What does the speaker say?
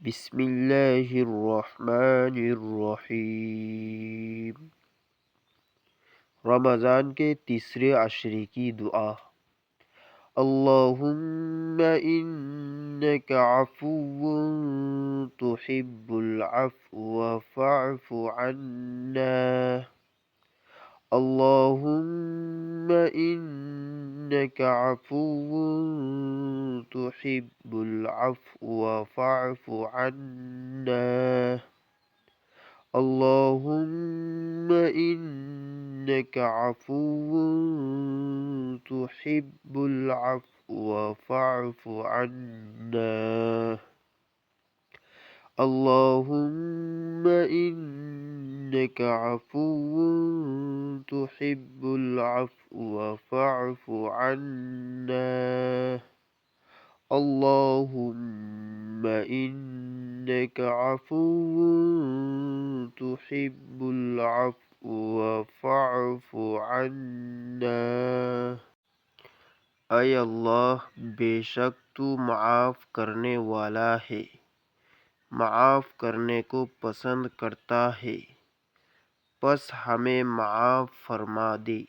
बिस्मिल्लाहिर्रहमानिर्रहीम। रमज़ान के तीसरे अशरे की दुआ। अल्लाहुम्मा इन्नका अफ़ुव्वुन तुहिब्बुल अफ़्व फ़अफ़ु अन्ना। अल्लाहुम्मा इन्नका अफ़ुव्वुन तुहिब्बुल अफ़्व फ़अफ़ु अन्ना। अल्लाहुम्मा इन्नका अफ़ुव्वुन तुहिब्बुल अफ़्व फ़अफ़ु अन्ना। अल्लाहुम्मा इन्नका अफ़ुव्वुन तुहिब्बुल अफ़्व फ़अफ़ु अन्ना। अल्लाहुम्मा इन्नका अफ़ुव्वुन तुहिब्बुल अफ़्व फ़अफ़ु अन्ना। ऐ अल्लाह, बेशक तू माफ़ करने वाला है, माफ़ करने को पसंद करता है, बस हमें माफ़ फरमा दे।